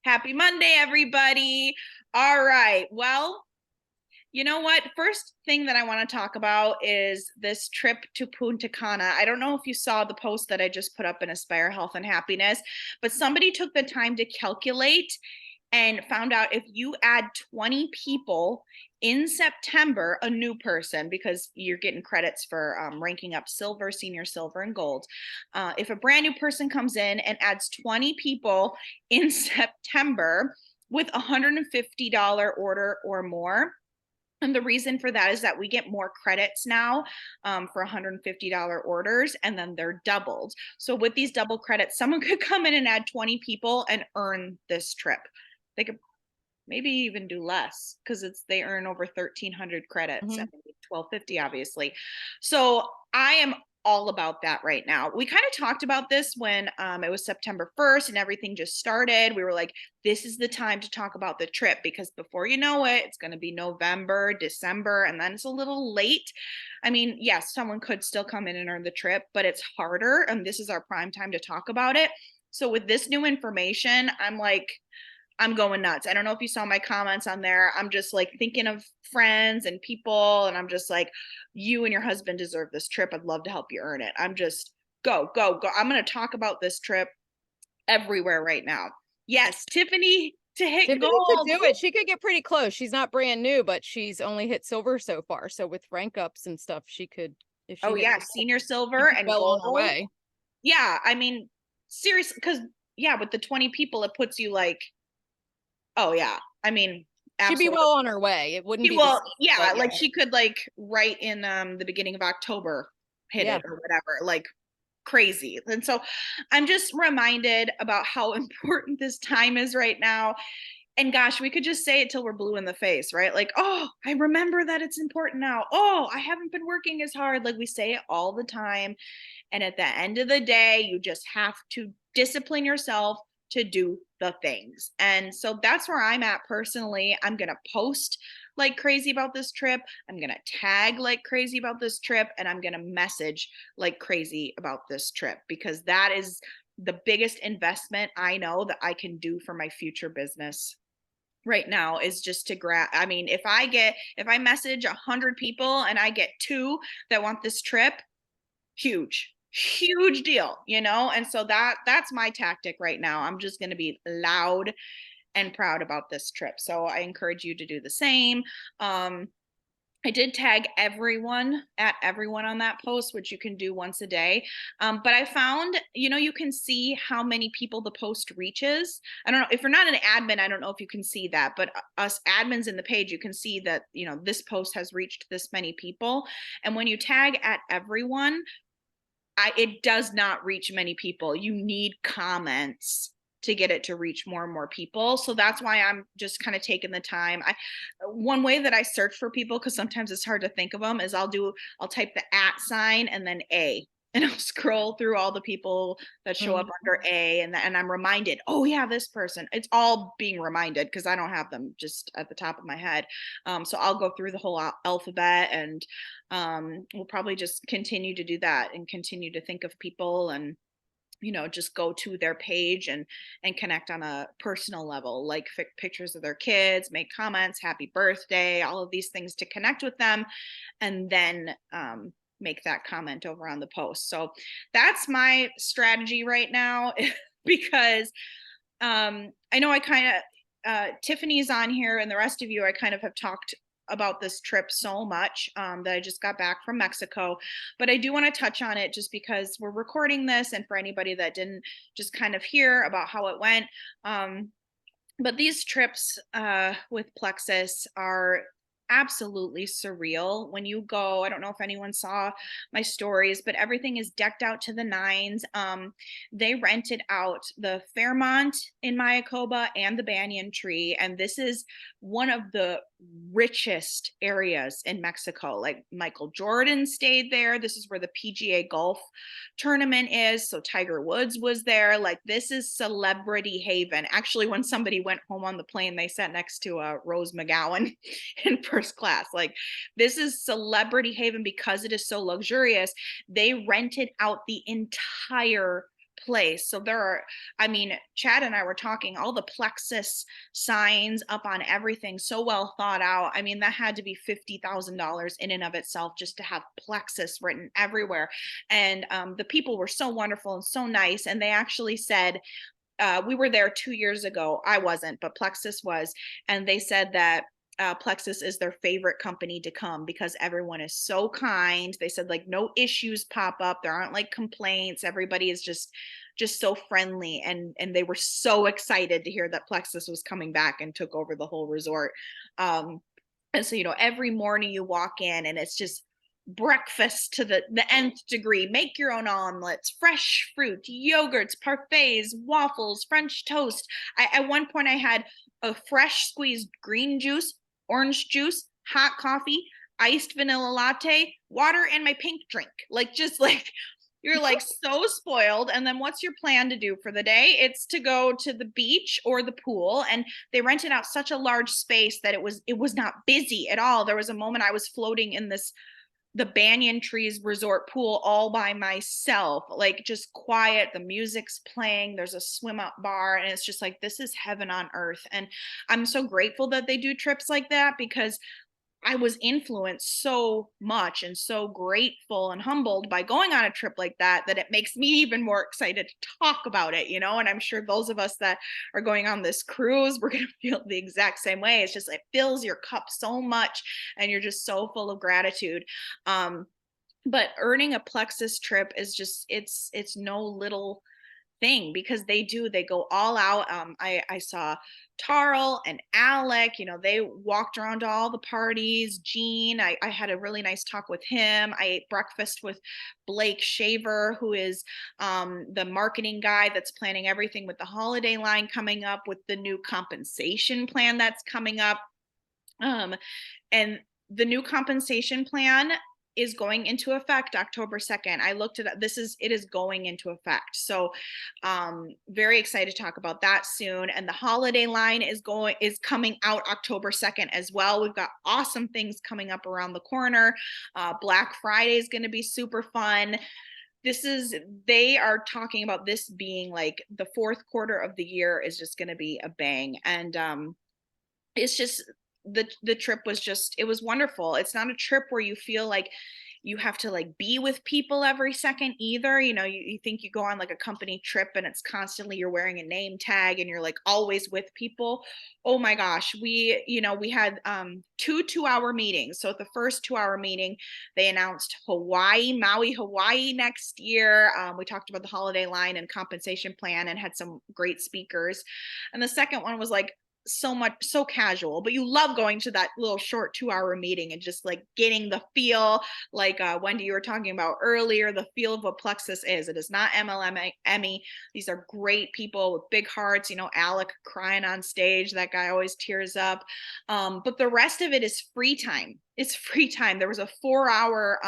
Happy Monday, everybody. All right. Well, you know what? First thing that I want to talk about is this trip to Punta Cana. I don't know if you saw the post that I just put up in Aspire Health and Happiness, but somebody took the time to calculate and found out if you add 20 people in September, a new person, because you're getting credits for ranking up silver, senior silver, and gold. If a brand new person comes in and adds 20 people in September with a $150 order or more, and the reason for that is that we get more credits now for $150 orders, and then they're doubled. So with these double credits, someone could come in and add 20 people and earn this trip. They could maybe even do less because they earn over 1,300 credits and 1,250 obviously. So I am all about that right now. We kind of talked about this when it was September 1st and everything just started. We were like, this is the time to talk about the trip, because before you know it, it's going to be November, December, and then it's a little late. I mean, yes, someone could still come in and earn the trip, but it's harder, and this is our prime time to talk about it. So with this new information, I'm going nuts. I don't know if you saw my comments on there. I'm just like thinking of friends and people, and I'm just like, you and your husband deserve this trip. I'd love to help you earn it. I'm just go, go, go. I'm going to talk about this trip everywhere right now. Yes, Tiffany to hit Tiffany gold. could do it. She could get pretty close. She's not brand new, but she's only hit silver so far. So with rank ups and stuff, she could, if she Oh hit yeah, gold, senior she'd silver be and well on her gold. way. Yeah, I mean, seriously, because yeah, with the 20 people, it puts you like, oh yeah, I mean, She'd be absolutely. well on her way. It wouldn't be the Well, same, yeah, but like yeah. she could like right in the beginning of October hit Yeah. it or whatever, like crazy. And so I'm just reminded about how important this time is right now. And gosh, we could just say it till we're blue in the face, right? Like, oh, I remember that it's important now. Oh, I haven't been working as hard. Like we say it all the time. And at the end of the day, you just have to discipline yourself to do the things. And so that's where I'm at personally. I'm going to post like crazy about this trip. I'm going to tag like crazy about this trip. And I'm going to message like crazy about this trip, because that is the biggest investment I know that I can do for my future business right now, is just to grab. I mean, if I message 100 people and I get 2 that want this trip, huge deal, and so that's my tactic right now. I'm just going to be loud and proud about this trip, so I encourage you to do the same. I did tag everyone on that post, which you can do once a day. But I found, you can see how many people the post reaches. I don't know if you're not an admin, I don't know if you can see that, but us admins in the page, you can see that, this post has reached this many people. And when you tag at everyone, it does not reach many people. You need comments to get it to reach more and more people. So that's why I'm just kind of taking the time. One way that I search for people, because sometimes it's hard to think of them, is I'll type the @ sign and then A, and I'll scroll through all the people that show up under A, and I'm reminded, oh yeah, this person. It's all being reminded because I don't have them just at the top of my head. So I'll go through the whole alphabet, and we'll probably just continue to do that and continue to think of people, and just go to their page and connect on a personal level, like pictures of their kids, make comments, happy birthday, all of these things to connect with them, and then make that comment over on the post. So that's my strategy right now. Because I know I kind of Tiffany's on here, and the rest of you, I kind of have talked about this trip so much that I just got back from Mexico. But I do want to touch on it just because we're recording this, and for anybody that didn't just kind of hear about how it went. But these trips with Plexus are absolutely surreal. When you go, I don't know if anyone saw my stories, but everything is decked out to the nines. They rented out the Fairmont in Mayakoba and the Banyan Tree, and this is one of the richest areas in Mexico. Like Michael Jordan stayed there. This is where the PGA golf tournament is. So Tiger Woods was there. Like, this is celebrity haven. Actually, when somebody went home on the plane, they sat next to Rose McGowan in first class. Like, this is celebrity haven because it is so luxurious. They rented out the entire place. So there are, I mean, Chad and I were talking, all the Plexus signs up on everything, so well thought out. I mean, that had to be $50,000 in and of itself just to have Plexus written everywhere. And the people were so wonderful and so nice. And they actually said, we were there 2 years ago. I wasn't, but Plexus was. And they said that Plexus is their favorite company to come because everyone is so kind. They said like no issues pop up. There aren't like complaints. Everybody is just so friendly, and they were so excited to hear that Plexus was coming back and took over the whole resort. And so, every morning you walk in and it's just breakfast to the nth degree. Make your own omelets, fresh fruit, yogurts, parfaits, waffles, French toast. At one point I had a fresh squeezed green juice, orange juice, hot coffee, iced vanilla latte, water, and my pink drink. Like, just like, you're like so spoiled. And then what's your plan to do for the day? It's to go to the beach or the pool. And they rented out such a large space that it was not busy at all. There was a moment I was floating in the Banyan Trees Resort pool all by myself, like just quiet. The music's playing. There's a swim up bar, and it's just like, this is heaven on earth. And I'm so grateful that they do trips like that, because I was influenced so much and so grateful and humbled by going on a trip like that, that it makes me even more excited to talk about it, And I'm sure those of us that are going on this cruise, we're going to feel the exact same way. It's just, it fills your cup so much and you're just so full of gratitude. But earning a Plexus trip is just, it's no little thing, because they go all out. I saw Tarl and Alec, they walked around to all the parties. Gene, I had a really nice talk with him. I ate breakfast with Blake Shaver, who is the marketing guy that's planning everything with the holiday line coming up, with the new compensation plan that's coming up. And the new compensation plan is going into effect October 2nd. I looked at it is going into effect. So very excited to talk about that soon. And the holiday line is coming out October 2nd as well. We've got awesome things coming up around the corner. Black Friday is going to be super fun. They are talking about this being like the fourth quarter of the year is just going to be a bang. And it's just, the trip was just, it was wonderful. It's not a trip where you feel like you have to like be with people every second either. You think you go on like a company trip and it's constantly, you're wearing a name tag and you're like always with people. Oh my gosh. We had 2 2-hour meetings. So at the first 2-hour meeting, they announced Maui, Hawaii next year. We talked about the holiday line and compensation plan and had some great speakers. And the second one was like, so casual, but you love going to that little short 2-hour meeting and just like getting the feel, like Wendy, you were talking about earlier, the feel of what Plexus is. It is not MLM Emmy. These are great people with big hearts. Alec crying on stage, that guy always tears up. But the rest of it is free time. It's free time. There was a 4-hour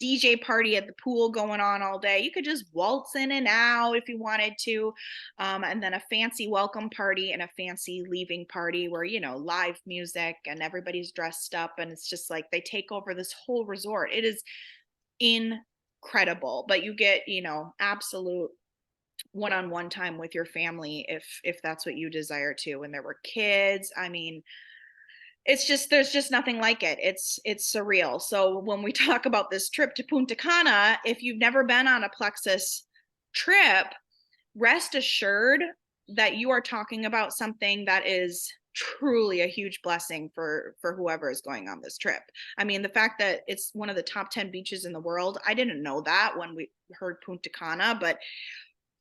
DJ party at the pool going on all day. You could just waltz in and out if you wanted to. And then a fancy welcome party and a fancy leaving party where, live music and everybody's dressed up. And it's just like they take over this whole resort. It is incredible, but you get, absolute one-on-one time with your family if that's what you desire to. And there were kids. I mean, there's just nothing like it. It's surreal. So when we talk about this trip to Punta Cana, if you've never been on a Plexus trip, rest assured that you are talking about something that is truly a huge blessing for whoever is going on this trip. I mean, the fact that it's one of the top 10 beaches in the world, I didn't know that when we heard Punta Cana, but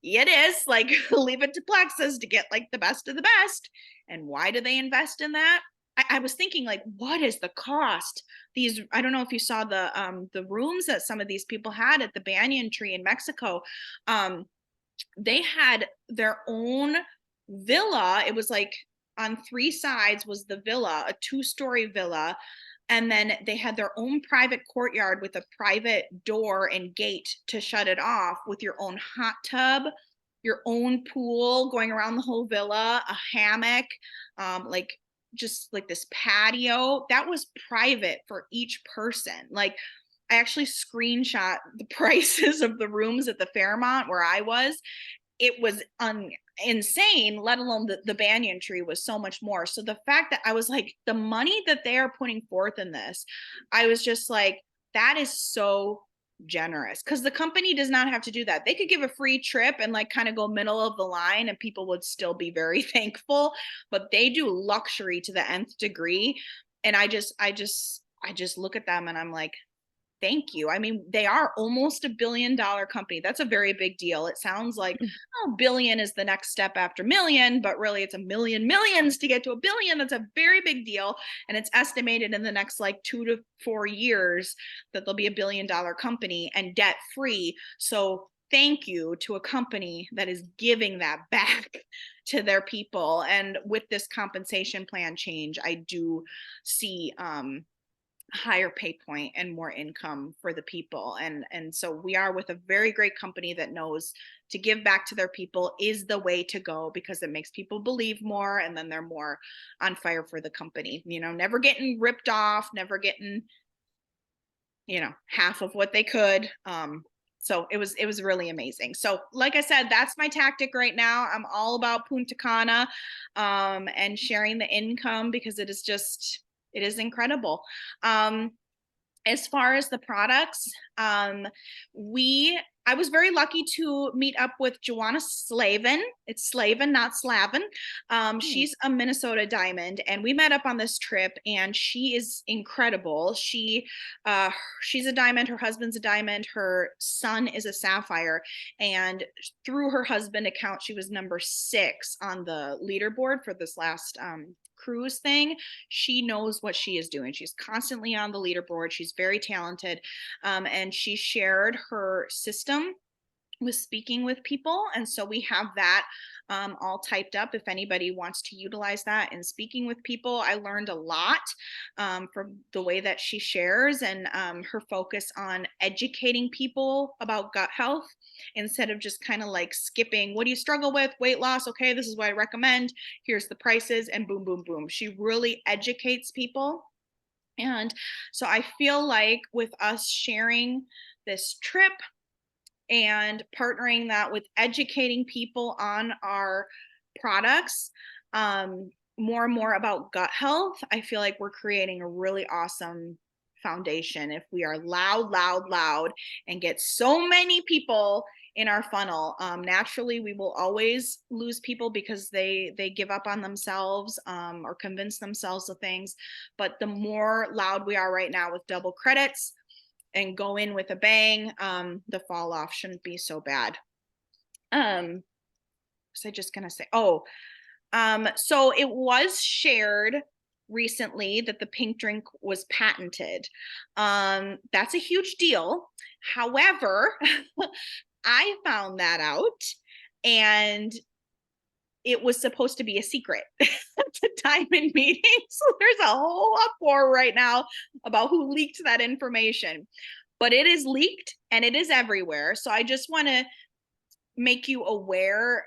it is like, leave it to Plexus to get like the best of the best. And why do they invest in that? I was thinking, like, what is the cost? I don't know if you saw the rooms that some of these people had at the Banyan Tree in Mexico. They had their own villa. It was like on 3 sides was the villa, a 2-story villa. And then they had their own private courtyard with a private door and gate to shut it off, with your own hot tub, your own pool going around the whole villa, a hammock, like just like this patio that was private for each person. Like, I actually screenshot the prices of the rooms at the Fairmont where I was. It was insane, let alone the banyan tree was so much more. So the fact that I was like, the money that they are putting forth in this, I was just like, that is so generous, because the company does not have to do that. They could give a free trip and like kind of go middle of the line and people would still be very thankful, but they do luxury to the nth degree. And I just look at them and I'm like, thank you. I mean, they are almost $1 billion company. That's a very big deal. It sounds like, oh, billion is the next step after million, but really it's a million millions to get to a billion. That's a very big deal. And it's estimated in the next like 2 to 4 years that they'll be $1 billion company and debt free. So thank you to a company that is giving that back to their people. And with this compensation plan change, I do see higher pay point and more income for the people. And so we are with a very great company that knows to give back to their people is the way to go, because it makes people believe more and then they're more on fire for the company, never getting ripped off, never getting half of what they could. So it was really amazing. So like I said, that's my tactic right now. I'm all about Punta Cana and sharing the income, because it is incredible. As far as the products, I was very lucky to meet up with Joanna Slavin. It's Slavin, not Slavin. She's a Minnesota diamond, and we met up on this trip, and she is incredible. She's a diamond. Her husband's a diamond. Her son is a sapphire, and through her husband account, she was number 6 on the leaderboard for this last cruise thing. She knows what she is doing. She's constantly on the leaderboard. She's very talented. And she shared her system with speaking with people. And so we have that all typed up if anybody wants to utilize that in speaking with people. I learned a lot from the way that she shares, and her focus on educating people about gut health instead of just kind of like skipping, what do you struggle with? Weight loss. Okay, this is what I recommend. Here's the prices, and boom, boom, boom. She really educates people. And so I feel like with us sharing this trip and partnering that with educating people on our products, more and more about gut health, I feel like we're creating a really awesome foundation. If we are loud, loud, loud, and get so many people in our funnel, naturally we will always lose people because they give up on themselves or convince themselves of things. But the more loud we are right now with double credits and go in with a bang, the fall off shouldn't be so bad. Was I just gonna say, so it was shared recently that the pink drink was patented. That's a huge deal. However, I found that out, and it was supposed to be a secret at the diamond meeting. So there's a whole uproar right now about who leaked that information. But it is leaked and it is everywhere. So I just want to make you aware.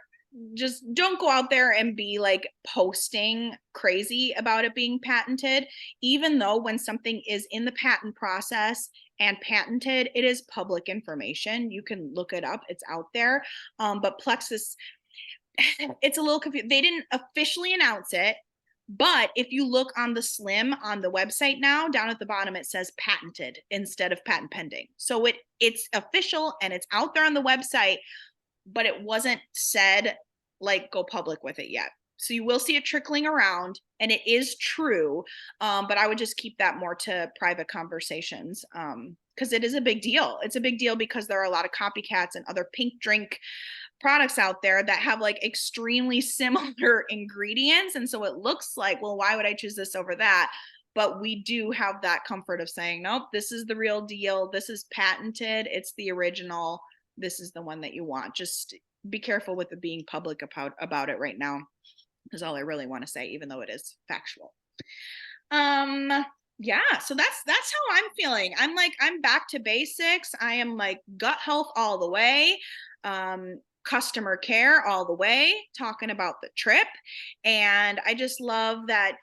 Just don't go out there and be like posting crazy about it being patented, even though when something is in the patent process and patented, it is public information. You can look it up, it's out there. But Plexus, it's a little confusing. They didn't officially announce it, but if you look on the slim on the website now, down at the bottom, it says patented instead of patent pending. So it's official and it's out there on the website, but it wasn't said like go public with it yet. So you will see it trickling around, and it is true. But I would just keep that more to private conversations, because it is a big deal. It's a big deal because there are a lot of copycats and other pink drink products out there that have like extremely similar ingredients. And so it looks like, well, why would I choose this over that? But we do have that comfort of saying, nope, this is the real deal. This is patented. It's the original. This is the one that you want. Just be careful with it being public about it right now, is all I really want to say, even though it is factual. Yeah, so that's how I'm feeling. I'm back to basics. I am like gut health all the way. Customer care all the way, talking about the trip. And I just love that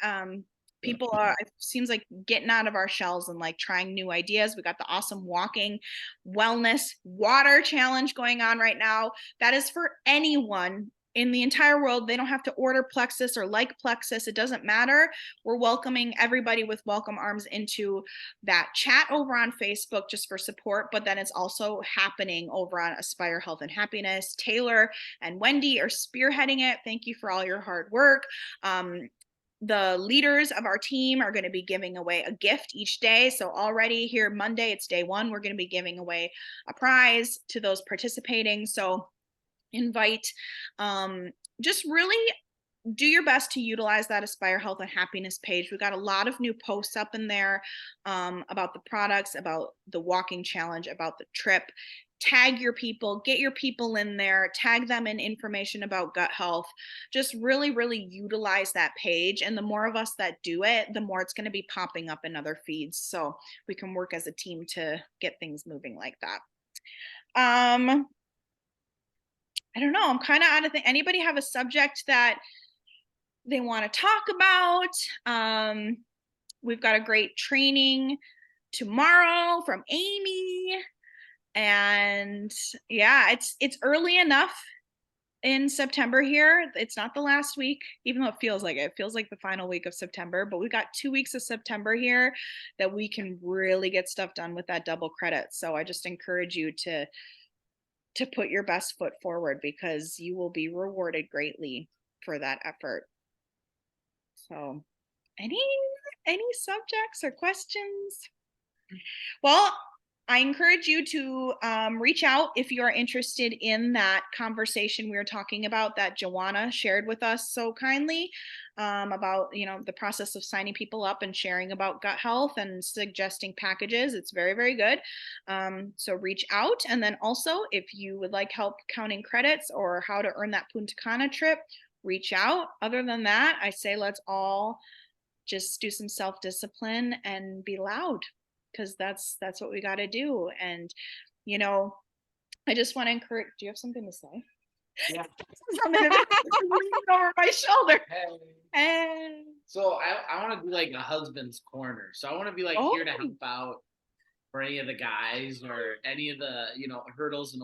People are, it seems like, getting out of our shells and like trying new ideas. We got the awesome walking wellness water challenge going on right now. That is for anyone in the entire world. They don't have to order Plexus or like Plexus. It doesn't matter. We're welcoming everybody with welcome arms into that chat over on Facebook just for support. But then it's also happening over on Aspire Health and Happiness. Taylor and Wendy are spearheading it. Thank you for all your hard work. The leaders of our team are going to be giving away a gift each day. So already here Monday, it's day one, we're going to be giving away a prize to those participating. So invite, just really do your best to utilize that Aspire Health and Happiness page. We've got a lot of new posts up in there about the products, about the walking challenge, about the trip. Tag your people, get your people in there, tag them in information about gut health. Just really, really utilize that page. And the more of us that do it, the more it's going to be popping up in other feeds. So we can work as a team to get things moving like that. I don't know. I'm kind of out of things. Anybody have a subject that they want to talk about? We've got a great training tomorrow from Amy. And yeah, it's early enough in September here. It's not the last week, even though it feels like it. It feels like the final week of September, but we've got 2 weeks of September here that we can really get stuff done with that double credit. So I just encourage you to put your best foot forward, because you will be rewarded greatly for that effort. So any subjects or questions? Well, I encourage you to reach out if you are interested in that conversation we were talking about that Joanna shared with us so kindly, about, the process of signing people up and sharing about gut health and suggesting packages. It's very, very good. So reach out. And then also, if you would like help counting credits or how to earn that Punta Cana trip, reach out. Other than that, I say let's all just do some self-discipline and be loud, because that's what we got to do. And I just want to encourage. Do you have something to say? Yeah. Something over my shoulder. Hey. So I want to be like a husband's corner. So I want to be like here to help out for any of the guys or any of the hurdles and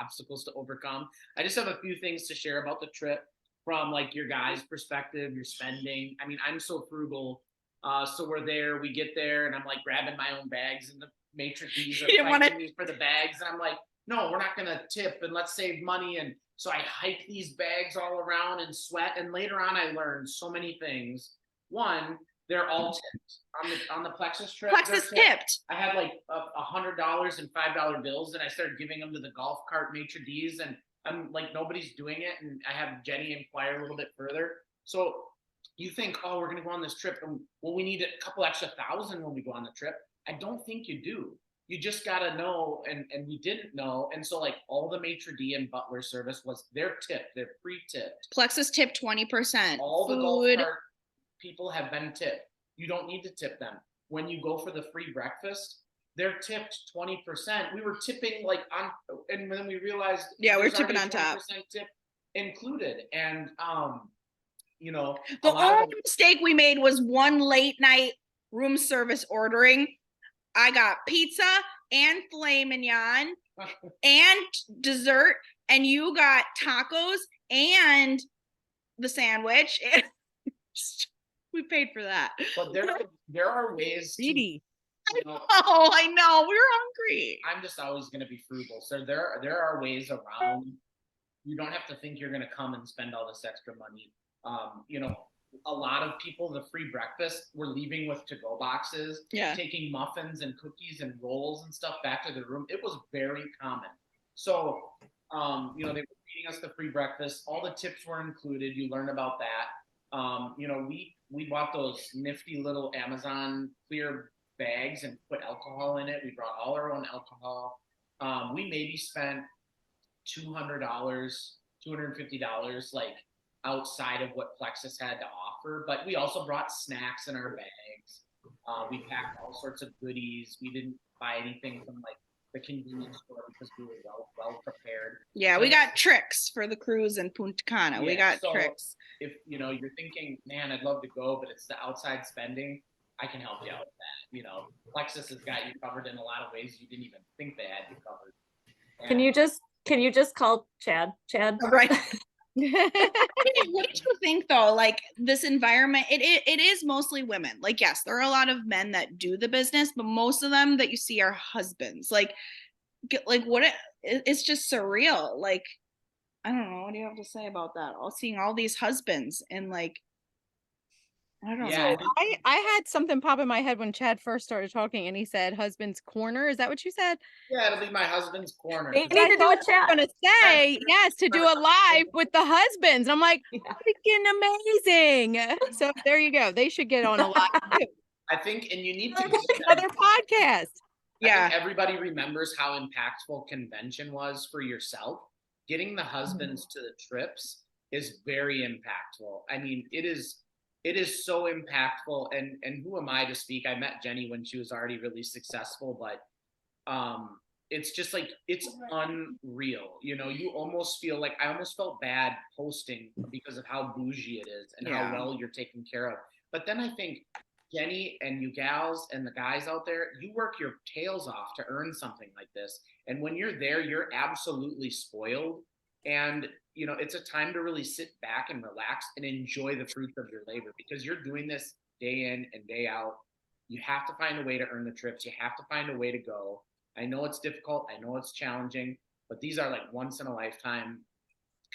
obstacles to overcome. I just have a few things to share about the trip from like your guys' perspective, your spending. I mean, I'm so frugal. So we're there, we get there, and I'm like grabbing my own bags, and the maitre d's are fighting me for the bags, and I'm like, no, we're not gonna tip, and let's save money. And so I hike these bags all around and sweat. And later on, I learned so many things. One, they're all tipped on the Plexus trip. Plexus tipped. I had like $100 and $5 bills, and I started giving them to the golf cart maitre d's, and I'm like, nobody's doing it. And I have Jenny inquire a little bit further. So you think, oh, we're going to go on this trip, and well, we need a couple extra thousand when we go on the trip. I don't think you do. You just got to know, and we didn't know. And so like all the maitre d' and butler service was their tip. They're pre-tipped. Plexus tipped 20%. All the golf cart people have been tipped. You don't need to tip them. When you go for the free breakfast, they're tipped 20%. We were tipping like on, and then we realized, yeah, we're tipping on top. Tip included. And the only mistake we made was one late night room service ordering. I got pizza and filet mignon and dessert, and you got tacos and the sandwich. We paid for that. But there are ways Greedy. I know. We were hungry. I'm just always going to be frugal. So there are ways around. You don't have to think you're going to come and spend all this extra money. A lot of people, the free breakfast, were leaving with to-go boxes, taking muffins and cookies and rolls and stuff back to their room. It was very common. So, they were feeding us the free breakfast. All the tips were included. You learn about that. We bought those nifty little Amazon clear bags and put alcohol in it. We brought all our own alcohol. We maybe spent $200, $250, like outside of what Plexus had to offer, but we also brought snacks in our bags. We packed all sorts of goodies. We didn't buy anything from like the convenience store because we were well prepared. Yeah, So we got tricks for the cruise in Punta Cana. We got so tricks. if you're thinking, man, I'd love to go, but it's the outside spending, I can help you out with that. Plexus has got you covered in a lot of ways you didn't even think they had you covered. Can you just call Chad? Right. What do you think though? Like this environment, it is mostly women. Like, yes, there are a lot of men that do the business, but most of them that you see are husbands. Like it's just surreal. Like, I don't know. What do you have to say about that? Seeing all these husbands and like, I don't Yeah, know. I had something pop in my head when Chad first started talking and he said husband's corner. Is that what you said? yeah, it'll be my husband's corner. They 'cause need I to do thought a you were chat. gonna say yes to do a live with the husbands. And I'm like, Yeah. freaking amazing. So there you go. They should get on a live too. I think, and you need to Another podcast. I Yeah. think everybody remembers how impactful convention was for yourself. Getting the husbands to the trips is very impactful. I mean, it is so impactful. And who am I to speak? I met Jenny when she was already really successful, but it's just like it's unreal. You almost feel like I almost felt bad posting because of how bougie it is and how well you're taken care of. But then I think Jenny and you gals and the guys out there, you work your tails off to earn something like this. And when you're there, you're absolutely spoiled. And it's a time to really sit back and relax and enjoy the fruits of your labor because you're doing this day in and day out. You have to find a way to earn the trips. You have to find a way to go. I know it's difficult. I know it's challenging, but these are like once in a lifetime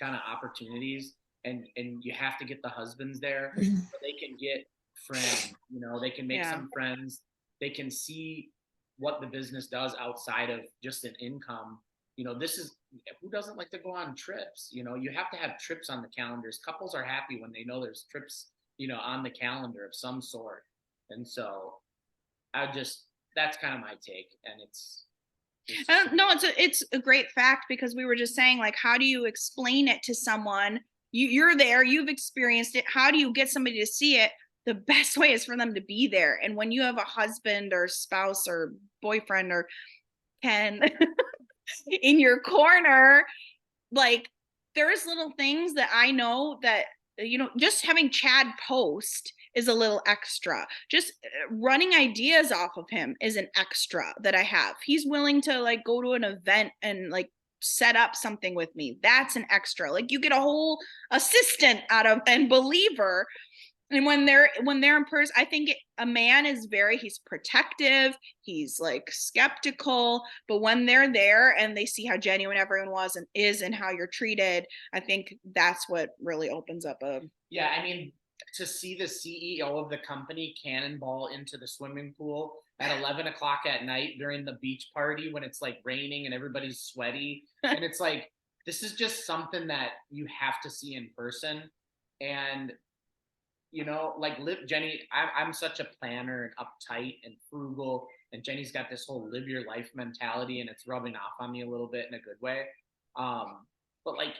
kind of opportunities. And you have to get the husbands there so they can get friends. They can make some friends. They can see what the business does outside of just an income. This is who doesn't like to go on trips. You have to have trips on the calendars. Couples are happy when they know there's trips on the calendar of some sort. And so that's kind of my take. And it's no, it's a great fact because we were just saying, like, how do you explain it to someone? You're there, you've experienced it. How do you get somebody to see it? The best way is for them to be there. And when you have a husband or spouse or boyfriend or Ken in your corner, like, there's little things that I know that, just having Chad post is a little extra. Just running ideas off of him is an extra that I have. He's willing to like go to an event and like set up something with me. That's an extra. Like you get a whole assistant out of and believer. And when they're in person, I think a man is he's protective, he's like skeptical, but when they're there and they see how genuine everyone was and is and how you're treated, I think that's what really opens up yeah, I mean, to see the CEO of the company cannonball into the swimming pool at 11 o'clock at night during the beach party when it's like raining and everybody's sweaty. And it's like, this is just something that you have to see in person. And, like Jenny, I'm such a planner and uptight and frugal. And Jenny's got this whole live your life mentality and it's rubbing off on me a little bit in a good way. But like,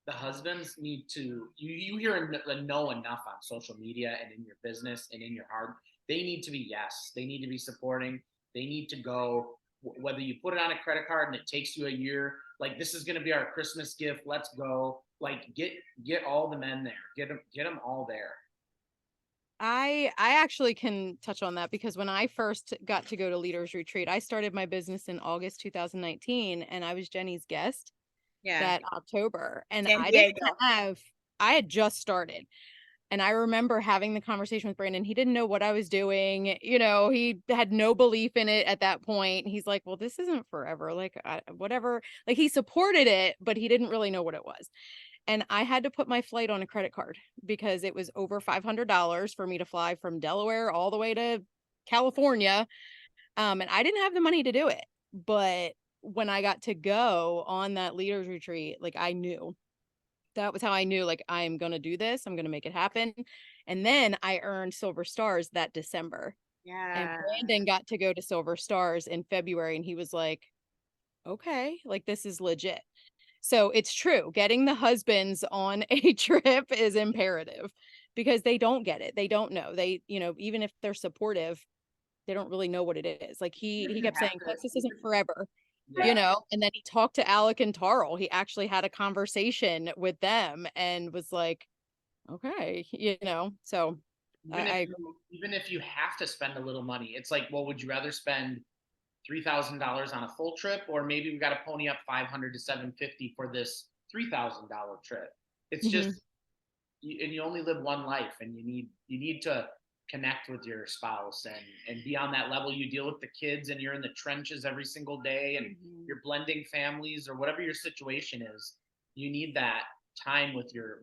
the husbands need to you hear no enough on social media and in your business and in your heart. They need to be they need to be supporting. They need to go, whether you put it on a credit card and it takes you a year, like this is going to be our Christmas gift, let's go. Like get all the men there, get them all there. I actually can touch on that because when I first got to go to Leaders Retreat, I started my business in August 2019 and I was Jenny's guest that October. And I had just started. And I remember having the conversation with Brandon. He didn't know what I was doing. He had no belief in it at that point. He's like, well, this isn't forever. Like, whatever. Like, he supported it, but he didn't really know what it was. And I had to put my flight on a credit card because it was over $500 for me to fly from Delaware all the way to California. And I didn't have the money to do it. But when I got to go on that leaders retreat, like I knew that was how I knew, like, I'm going to do this. I'm going to make it happen. And then I earned Silver Stars that December. Yeah. And Brandon got to go to Silver Stars in February. And he was like, okay, like this is legit. So it's true. Getting the husbands on a trip is imperative because they don't get it. They don't know. They, even if they're supportive, they don't really know what it is. Like he kept saying, Plexus isn't forever. you know, and then he talked to Alec and Tarl. He actually had a conversation with them and was like, okay, you know, so even if you have to spend a little money, it's like, well, would you rather spend $3,000 on a full trip, or maybe we got to pony up 500 to 750 for this $3,000 trip? It's just, and you only live one life, and you need to connect with your spouse and be on that level. You deal with the kids, and you're in the trenches every single day, and you're blending families or whatever your situation is. You need that time with your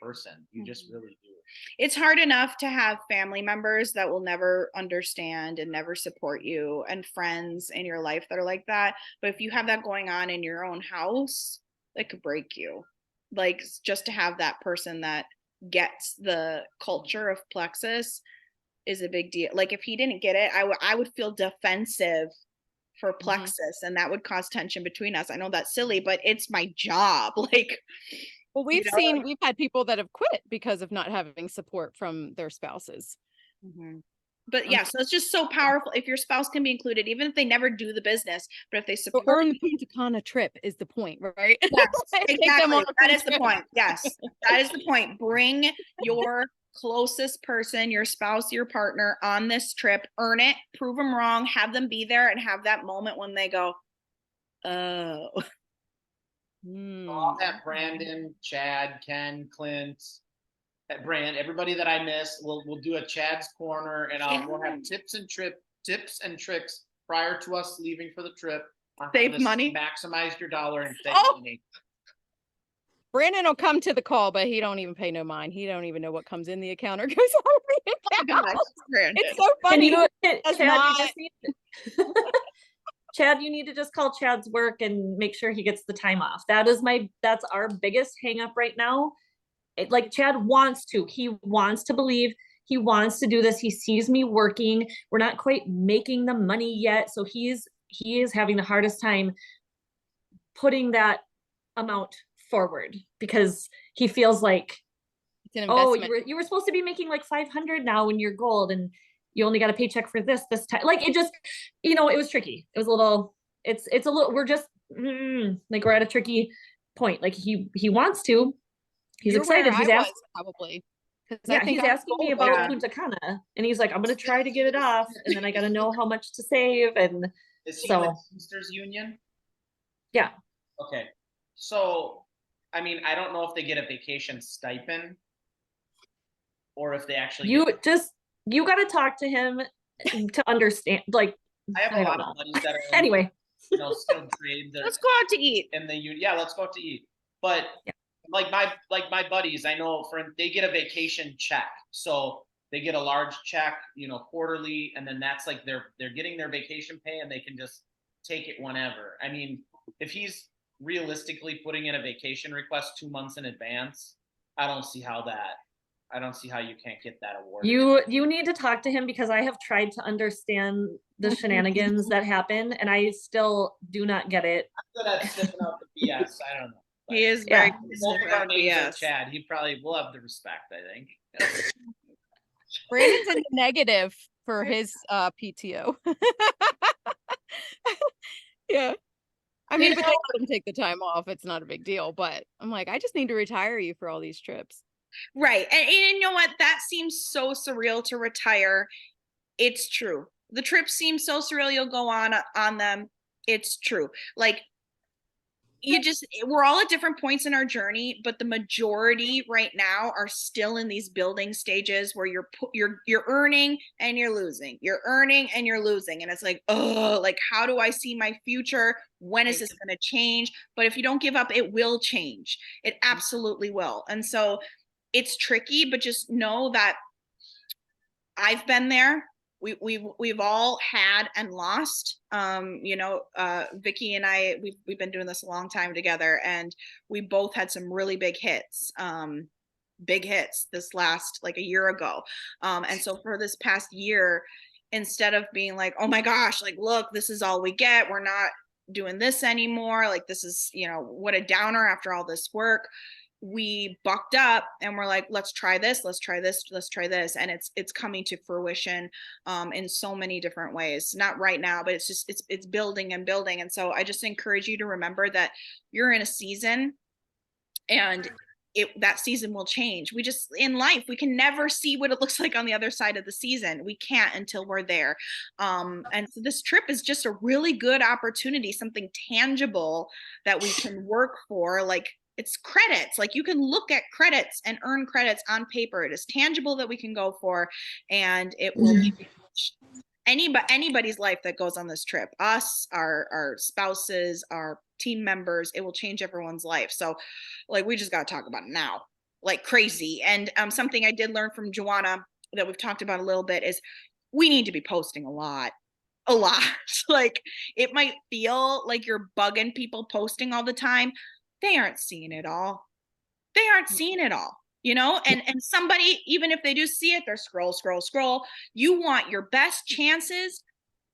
person. You just really do. It's hard enough to have family members that will never understand and never support you, and friends in your life that are like that. But if you have that going on in your own house, that could break you. Like, just to have that person that gets the culture of Plexus is a big deal. Like, if he didn't get it, I would feel defensive for Plexus, and that would cause tension between us. I know that's silly, but it's my job. Like, well, we've had people that have quit because of not having support from their spouses. But yeah, so it's just so powerful if your spouse can be included, even if they never do the business, but if they support. Or in the Punta Cana trip is the point, right? Yes, exactly. That is the point. Yes, that is the point. Bring your closest person, your spouse, your partner on this trip, earn it, prove them wrong, have them be there, and have that moment when they go, oh. I'll have Brandon, Chad, Ken, Clint, Brand, everybody that I miss. We'll do a Chad's corner, and we'll have tips and tricks prior to us leaving for the trip. Save money, maximize your dollar, and save money. Brandon will come to the call, but he don't even pay no mind. He don't even know what comes in the account or goes out of the account. It's so funny. Chad, you need to just call Chad's work and make sure he gets the time off. That's our biggest hang up right now. Like, Chad wants to, he wants to believe, he wants to do this. He sees me working. We're not quite making the money yet. So he is having the hardest time putting that amount forward, because he feels like, oh, you were supposed to be making like 500 now when you're gold, and you only got a paycheck for this time. Like, it just, it was tricky. It was a little, it's a little, we're just like, we're at a tricky point. Like, he wants to, he's excited. He's asking, probably. Yeah, he's asking me about Punta Cana, and he's like, I'm going to try to get it off, and then I got to know how much to save. And is he with Teamsters Union? Yeah. Okay. So, I mean, I don't know if they get a vacation stipend, or if they actually you got to talk to him to understand. Like, I have a lot of buddies that are anyway, skilled trades. Let's go out to eat. Let's go out to eat. But like my buddies, I know they get a vacation check, so they get a large check, quarterly, and then that's like they're getting their vacation pay, and they can just take it whenever. I mean, if he's realistically putting in a vacation request 2 months in advance, I don't see how you can't get that award. You need to talk to him, because I have tried to understand the shenanigans that happen, and I still do not get it. I'm good at sniffing out the BS. I don't know. He is very good. Both of our names are Chad. He probably will have the respect, I think. Brandon's in the negative for his PTO. Yeah. I mean, but they let him take the time off. It's not a big deal. But I'm like, I just need to retire you for all these trips. Right. And you know what? That seems so surreal to retire. It's true. The trips seem so surreal. You'll go on them. It's true. Like, we're all at different points in our journey, but the majority right now are still in these building stages where you're earning and you're losing. You're earning and you're losing. And it's like, oh, like, how do I see my future? When is this going to change? But if you don't give up, it will change. It absolutely will. And so it's tricky, but just know that I've been there. We've all had and lost. Vicky and I, we've been doing this a long time together, and we both had some really big hits this last, like, a year ago. And so for this past year, instead of being like, oh my gosh, like, look, this is all we get, we're not doing this anymore, like, this is, what a downer after all this work, we bucked up and we're like, let's try this, let's try this, let's try this. And it's coming to fruition in so many different ways. Not right now, but it's building and building. And so I just encourage you to remember that you're in a season, and that season will change. We just, in life, we can never see what it looks like on the other side of the season. We can't until we're there. And so this trip is just a really good opportunity, something tangible that we can work for. Like, it's credits. Like, you can look at credits and earn credits on paper. It is tangible that we can go for, and it will anybody's life that goes on this trip, us, our spouses, our team members, it will change everyone's life. So like, we just got to talk about it now, like crazy. And something I did learn from Joanna that we've talked about a little bit is we need to be posting a lot. Like, it might feel like you're bugging people posting all the time. They aren't seeing it all. And somebody, even if they do see it, they're scroll. You want your best chances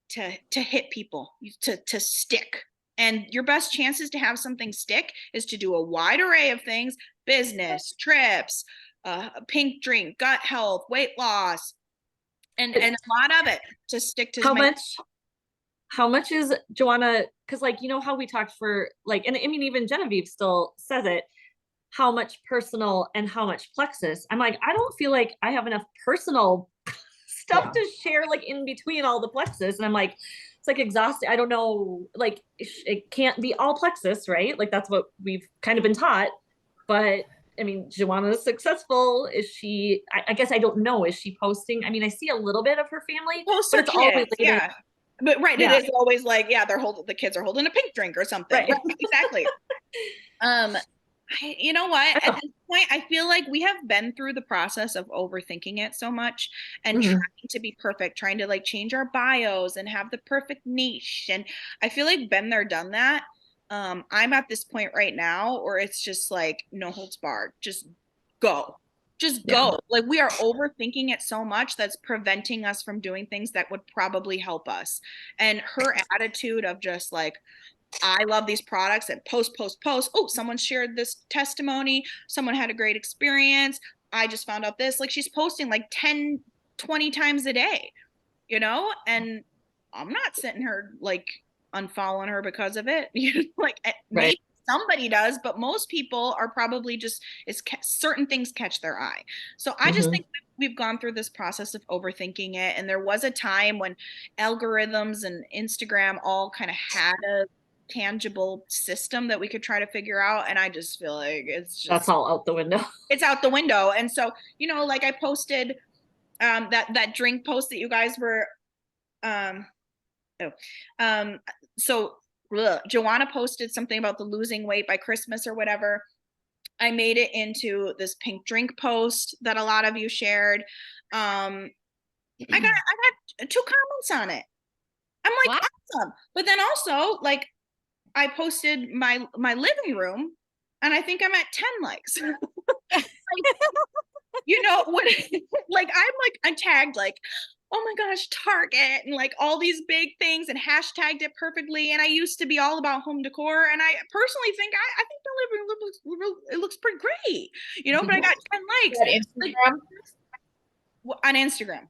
to hit people, to stick. And your best chances to have something stick is to do a wide array of things: business, trips, pink drink, gut health, weight loss, and a lot of it to stick to. How much is, Joanna, because like, how we talked for like, and I mean, even Genevieve still says it, how much personal and how much Plexus. I'm like, I don't feel like I have enough personal stuff to share, like in between all the Plexus. And I'm like, it's like exhausting. I don't know, like it can't be all Plexus, right? Like that's what we've kind of been taught. But I mean, Joanna is successful. Is she, I guess I don't know. Is she posting? I mean, I see a little bit of her family, but it's always yeah. But right, it is always like, the kids are holding a pink drink or something. Right. Exactly. You know what? At this point, I feel like we have been through the process of overthinking it so much and trying to be perfect, trying to like change our bios and have the perfect niche. And I feel like been there, done that. I'm at this point right now, or it's just like no holds barred. Just go. Like, we are overthinking it so much that's preventing us from doing things that would probably help us. And her attitude of just like, I love these products, and post. Oh, someone shared this testimony. Someone had a great experience. I just found out this. Like, she's posting like 10, 20 times a day, and I'm not sitting her like unfollowing her because of it. Like, maybe somebody does, but most people are probably just, certain things catch their eye. So I just think we've gone through this process of overthinking it. And there was a time when algorithms and Instagram all kind of had a tangible system that we could try to figure out. And I just feel like that's all out the window. It's out the window. And so, like I posted that drink post that you guys were, so Joanna posted something about the losing weight by Christmas or whatever. I made it into this pink drink post that a lot of you shared. I got 2 comments on it. I'm like, what? Awesome. But then also, like, I posted my living room, and I think I'm at 10 likes. I'm tagged like, oh my gosh, Target, and like all these big things, and hashtagged it perfectly. And I used to be all about home decor, and I personally think I think the living room looks pretty great, but I got 10 likes. Instagram? On Instagram.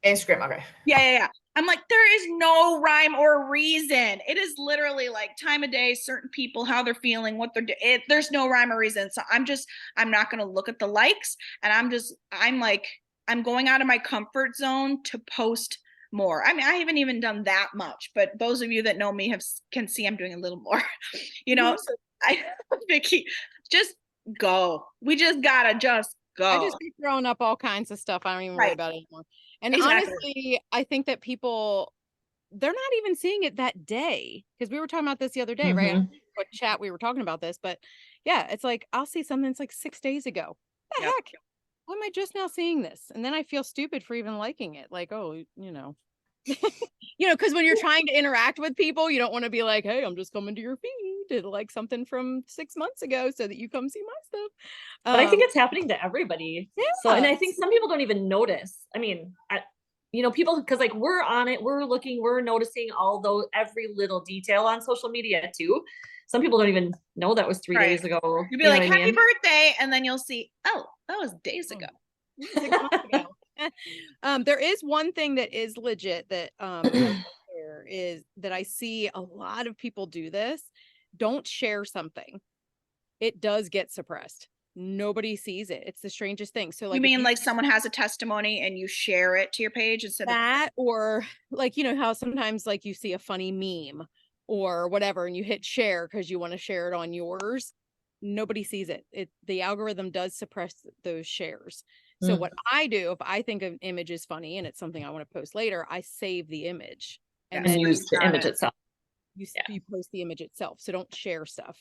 Okay. Yeah. I'm like, there is no rhyme or reason. It is literally like time of day, certain people, how they're feeling, what they're doing. There's no rhyme or reason. So I'm not going to look at the likes. And I'm going out of my comfort zone to post more. I mean, I haven't even done that much, but those of you that know me can see I'm doing a little more, So Vicky, just go. We just gotta just go. I just keep throwing up all kinds of stuff. I don't even worry about it anymore. And honestly, I think that people, they're not even seeing it that day, because we were talking about this the other day, right? I don't know what chat we were talking about this, but yeah, it's like, I'll see something that's like 6 days ago. What the heck? Why am I just now seeing this? And then I feel stupid for even liking it. Like, oh, because when you're trying to interact with people, you don't want to be like, hey, I'm just coming to your feed to like something from 6 months ago so that you come see my stuff. But I think it's happening to everybody. Yeah. So, and I think some people don't even notice. I mean, people, because like we're on it, we're looking, we're noticing every little detail on social media too. some people don't even know that was 3 days ago. You'd be like, what I happy mean? birthday. And then you'll see, oh, that was days ago. 6 months ago. There is one thing that is legit that there is that I see a lot of people do this. Don't share something. It does get suppressed. Nobody sees it. It's the strangest thing. So like, you mean like someone has a testimony and you share it to your page instead that, or like, you know how sometimes like you see a funny meme or whatever and you hit share because you want to share it on yours. Nobody sees it. The algorithm does suppress those shares. So what I do, if I think an image is funny and it's something I want to post later, I save the image and use the image itself. You post the image itself. So don't share stuff.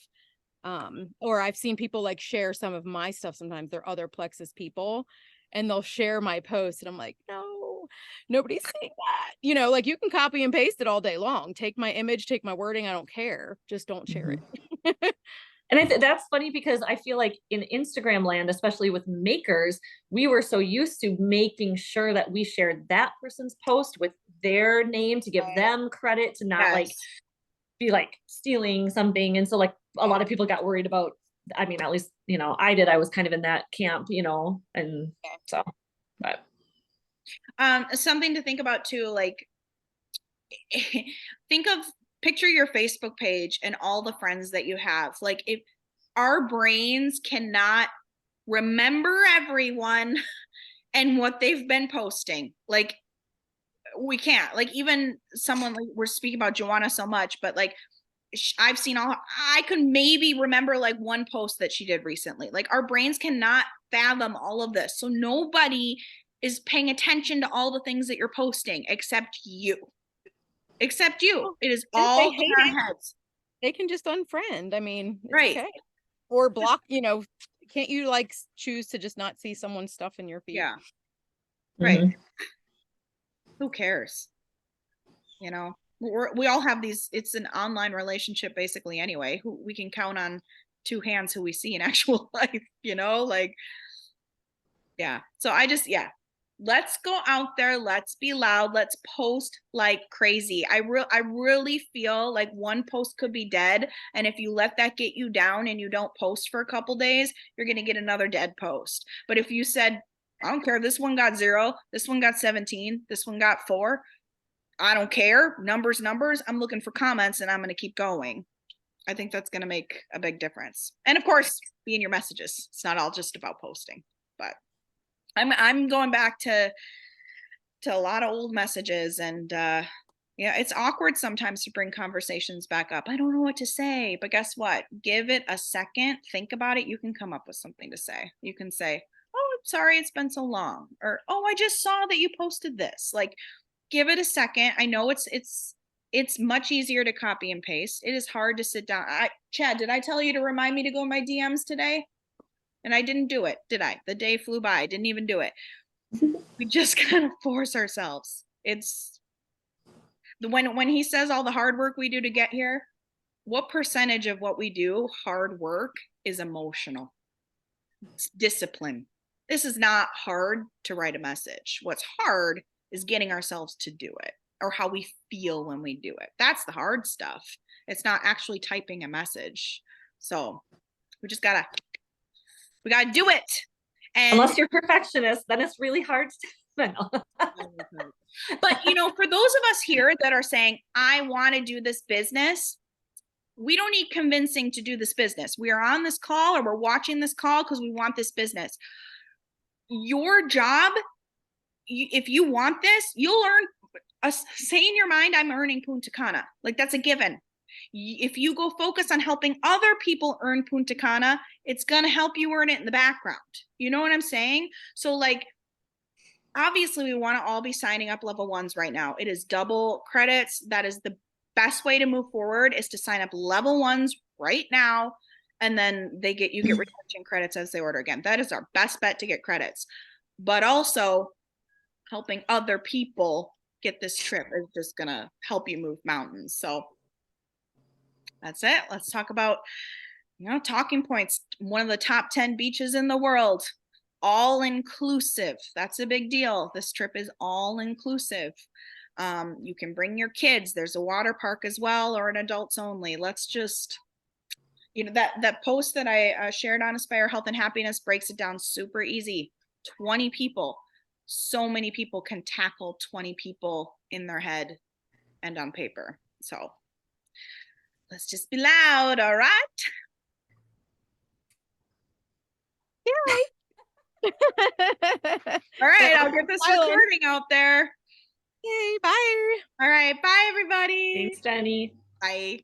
Or I've seen people like share some of my stuff. Sometimes they're other Plexus people and they'll share my post. And I'm like, no, nobody's seeing that. You know, like you can copy and paste it all day long. Take my image, take my wording. I don't care. Just don't share it. And that's funny because I feel like in Instagram land, especially with makers, we were so used to making sure that we shared that person's post with their name to give them credit, to not like be like stealing something. And so like a lot of people got worried about, I mean, at least, you know, I did, I was kind of in that camp, you know, and so, but. Something to think about too, like picture your Facebook page and all the friends that you have. Like if our brains cannot remember everyone and what they've been posting, like we can't, like even someone, like we're speaking about Joanna so much, but like I've seen I could maybe remember like one post that she did recently. Like our brains cannot fathom all of this. So nobody is paying attention to all the things that you're posting except you. Except you. It is all in our heads. They can just unfriend. I mean, it's right. Okay. Or block, you know, can't you like choose to just not see someone's stuff in your feed? Yeah. Right. Who cares? You know, we all have these, it's an online relationship basically anyway. Who we can count on two hands who we see in actual life, you know, like, yeah. So I just, let's go out there. Let's be loud. Let's post like crazy. I really feel like one post could be dead. And if you let that get you down and you don't post for a couple days, you're going to get another dead post. But if you said, I don't care, this one got 0, this one got 17, this one got 4, I don't care. Numbers. I'm looking for comments and I'm going to keep going. I think that's going to make a big difference. And of course, be in your messages. It's not all just about posting, but I'm going back to a lot of old messages, and it's awkward sometimes to bring conversations back up. I don't know what to say, but guess what? Give it a second, think about it. You can come up with something to say. You can say, oh, I'm sorry it's been so long, or oh, I just saw that you posted this. Like, give it a second. I know it's much easier to copy and paste. It is hard to sit down. Chad, did I tell you to remind me to go in my DMs today? And I didn't do it, did I? The day flew by. I didn't even do it. We just gotta force ourselves. It's when he says all the hard work we do to get here, what percentage of what we do, hard work, is emotional? It's discipline. This is not hard to write a message. What's hard is getting ourselves to do it, or how we feel when we do it. That's the hard stuff. It's not actually typing a message. So we gotta do it. And unless you're perfectionist, then it's really hard to but you know, for those of us here that are saying, I want to do this business, we don't need convincing to do this business. We are on this call, or we're watching this call because we want this business. Your job, if you want this, you'll earn. Say in your mind, I'm earning Punta Cana. Like, that's a given. If you go focus on helping other people earn Punta Cana, it's going to help you earn it in the background. You know what I'm saying? So like, obviously we want to all be signing up level 1s right now. It is double credits. That is the best way to move forward, is to sign up level 1s right now. And then you get retention credits as they order again. That is our best bet to get credits. But also helping other people get this trip is just going to help you move mountains. So that's it. Let's talk about, talking points. One of the top 10 beaches in the world, all inclusive. That's a big deal. This trip is all inclusive. You can bring your kids. There's a water park as well, or an adults only. Let's just you know, that post that I shared on Aspire Health and Happiness breaks it down super easy. 20 people. So many people can tackle 20 people in their head and on paper. So let's just be loud, all right? Yay. All right, I'll get this recording out there. Yay, bye. All right, bye everybody. Thanks, Jenny. Bye.